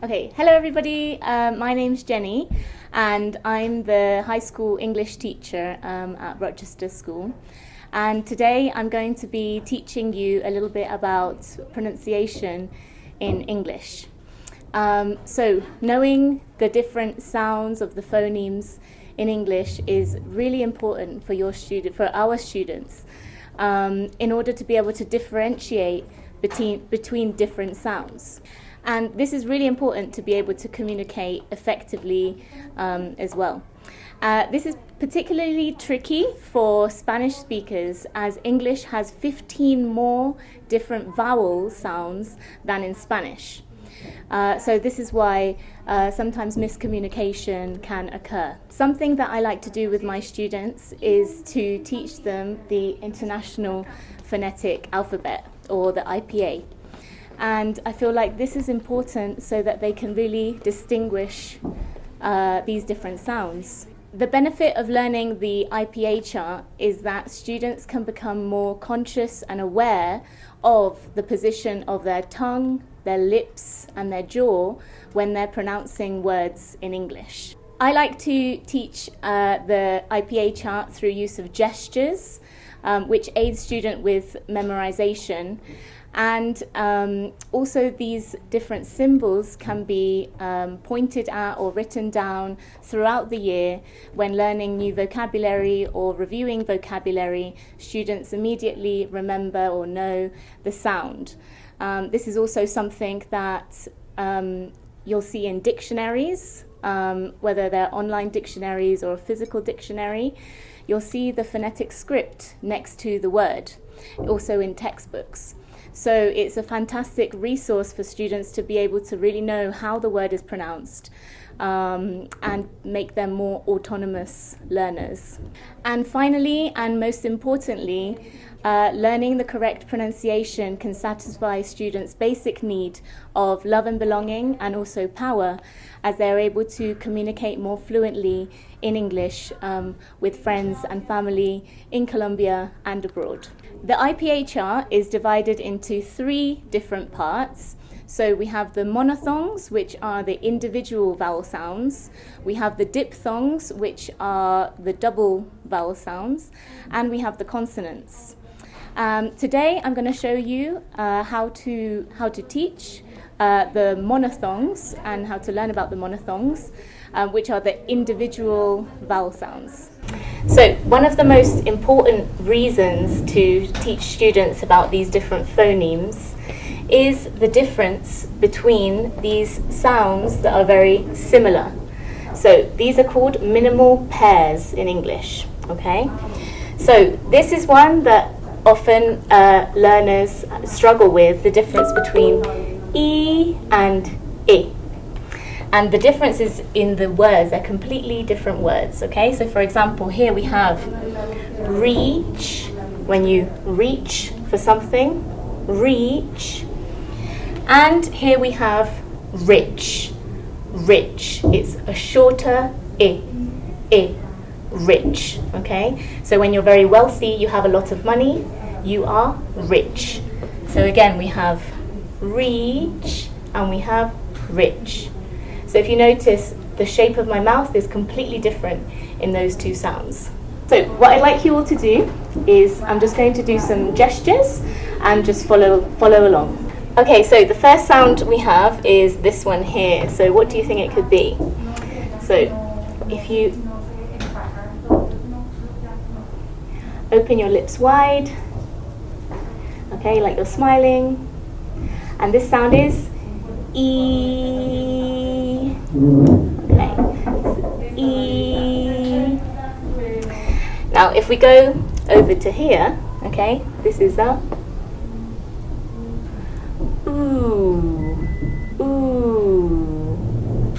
Okay, hello everybody. My name's Jenny, and I'm the high school English teacher at Rochester School. And today I'm going to be teaching you a little bit about pronunciation in English. So knowing the different sounds of the phonemes in English is really important for our students, in order to be able to differentiate between different sounds. And this is really important to be able to communicate effectively as well. This is particularly tricky for Spanish speakers, as English has 15 more different vowel sounds than in Spanish. So this is why sometimes miscommunication can occur. Something that I like to do with my students is to teach them the International Phonetic Alphabet, or the IPA. And I feel like this is important so that they can really distinguish these different sounds. The benefit of learning the IPA chart is that students can become more conscious and aware of the position of their tongue, their lips, and their jaw when they're pronouncing words in English. I like to teach the IPA chart through use of gestures, which aid students with memorization. And also these different symbols can be pointed at or written down throughout the year. When learning new vocabulary or reviewing vocabulary, students immediately remember or know the sound. This is also something that you'll see in dictionaries, whether they're online dictionaries or a physical dictionary. You'll see the phonetic script next to the word, also in textbooks. So it's a fantastic resource for students to be able to really know how the word is pronounced, and make them more autonomous learners. And finally, and most importantly, learning the correct pronunciation can satisfy students' basic need of love and belonging, and also power, as they're able to communicate more fluently in English with friends and family in Colombia and abroad. The IPA chart is divided into 3 different parts. So we have the monophthongs, which are the individual vowel sounds. We have the diphthongs, which are the double vowel sounds. And we have the consonants. Today I'm going to show you how to teach the monophthongs and how to learn about the monophthongs, which are the individual vowel sounds. So one of the most important reasons to teach students about these different phonemes is the difference between these sounds that are very similar. So these are called minimal pairs in English, okay? So this is one that often learners struggle with, the difference between E and I. And the difference is in the words. They're completely different words, okay? So for example, here we have reach, when you reach for something, reach. And here we have rich, rich. It's a shorter I, rich, okay? So when you're very wealthy, you have a lot of money, you are rich. So again, we have reach and we have rich. So if you notice, the shape of my mouth is completely different in those 2 sounds. So what I'd like you all to do is, I'm just going to do some gestures and just follow along. Okay, so the first sound we have is this one here. So what do you think it could be? So if you open your lips wide, okay, like you're smiling, and this sound is E. Okay, E. Now if we go over to here, okay, this is a ooh, ooh.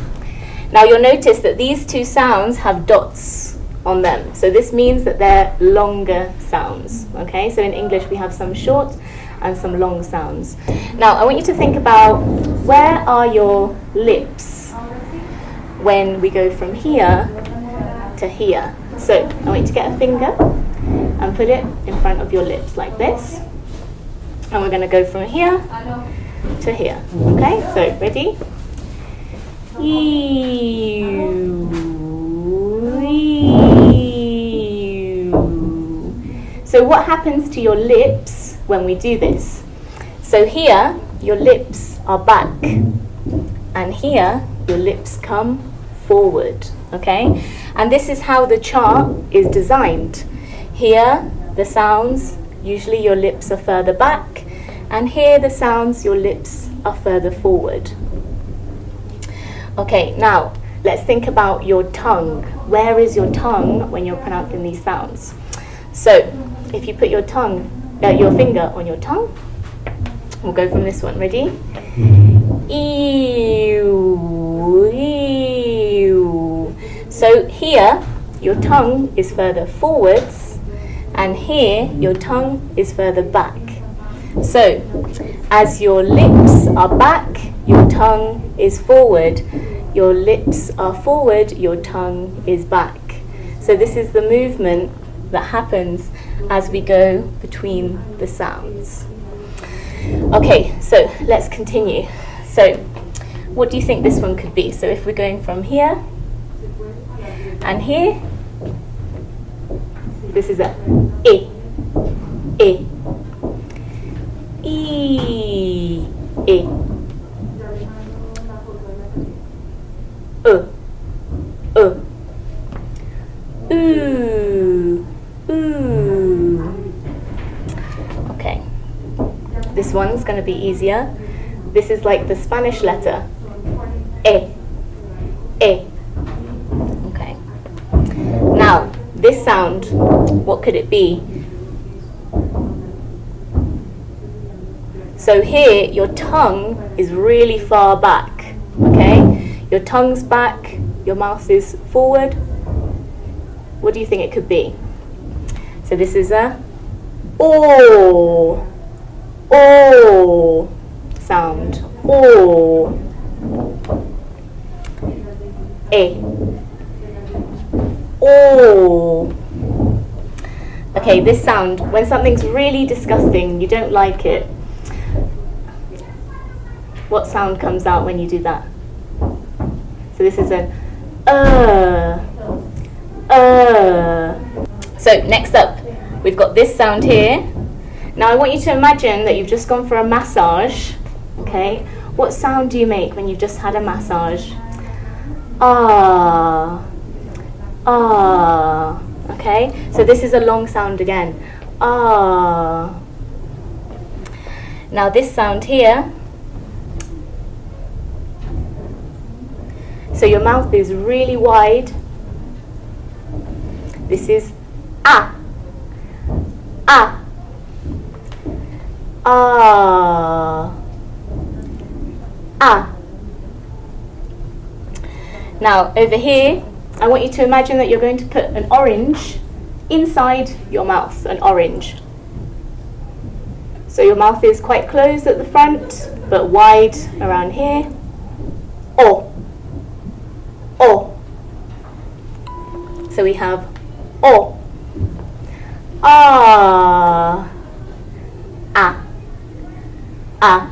Now you'll notice that these 2 sounds have dots on them, so this means that they're longer sounds, okay? So in English we have some short and some long sounds. Now I want you to think about, where are your lips when we go from here to here? So I want you to get a finger and put it in front of your lips like this. And we're going to go from here to here. Okay, so ready? So what happens to your lips when we do this? So here, your lips are back, and here, your lips come forward, okay? And this is how the chant is designed. Here, the sounds, usually your lips are further back, and here the sounds, your lips are further forward. Okay, now, let's think about your tongue. Where is your tongue when you're pronouncing these sounds? So, if you put your finger on your tongue, we'll go from this one. Ready? Ew, ew. So here, your tongue is further forwards, and here, your tongue is further back. So, as your lips are back, your tongue is forward. Your lips are forward, your tongue is back. So this is the movement that happens as we go between the sounds. Okay, so let's continue. So what do you think this one could be? So if we're going from here and here, this is a E, E, E, E, ooh, ooh. Okay, this one's going to be easier. This is like the Spanish letter, E, E. Okay. Now, this sound, what could it be? So here, your tongue is really far back, okay? Your tongue's back, your mouth is forward. What do you think it could be? So this is a O sound. O. E. O. Okay, this sound, when something's really disgusting, you don't like it, what sound comes out when you do that? So this is an So next up, we've got this sound here. Now I want you to imagine that you've just gone for a massage, okay? What sound do you make when you've just had a massage? Ah, ah, okay? So this is a long sound again. Ah. Now this sound here, so your mouth is really wide. This is ah, ah, ah, ah. Now over here, I want you to imagine that you're going to put an orange inside your mouth, an orange. So your mouth is quite closed at the front, but wide around here. O, O. So we have O, ah, ah, ah.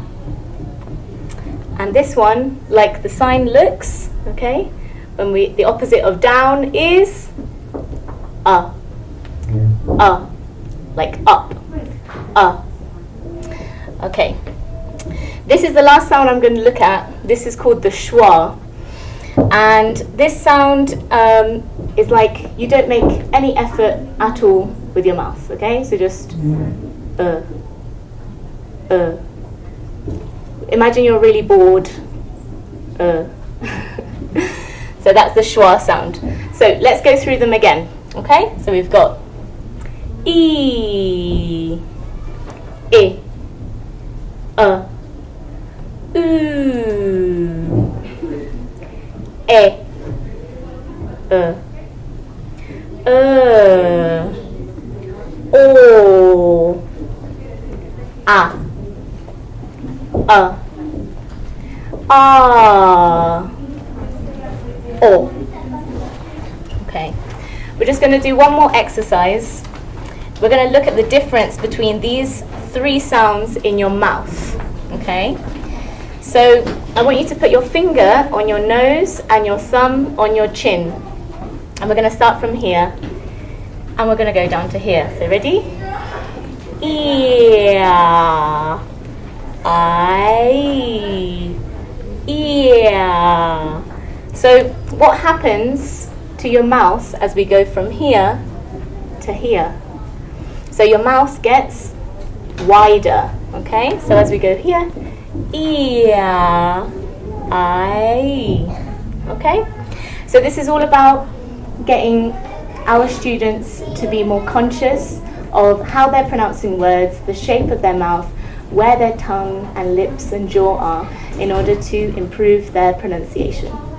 And this one, like the sign looks, okay, when the opposite of down is like up, Okay, this is the last sound I'm going to look at. This is called the Schwa. And this sound is like you don't make any effort at all with your mouth, okay? So just imagine you're really bored. So that's the Schwa sound. So let's go through them again, okay? So we've got E, E, oo, E, O, A, O. Okay, we're just going to do one more exercise. We're going to look at the difference between these three sounds in your mouth. Okay, So I want you to put your finger on your nose and your thumb on your chin. And we're going to start from here. And we're going to go down to here. So ready? Ear. I. Ear. So what happens to your mouth as we go from here to here? So your mouth gets wider. Okay? So as we go here, ear. I. Okay? So this is all about getting our students to be more conscious of how they're pronouncing words, the shape of their mouth, where their tongue and lips and jaw are, in order to improve their pronunciation.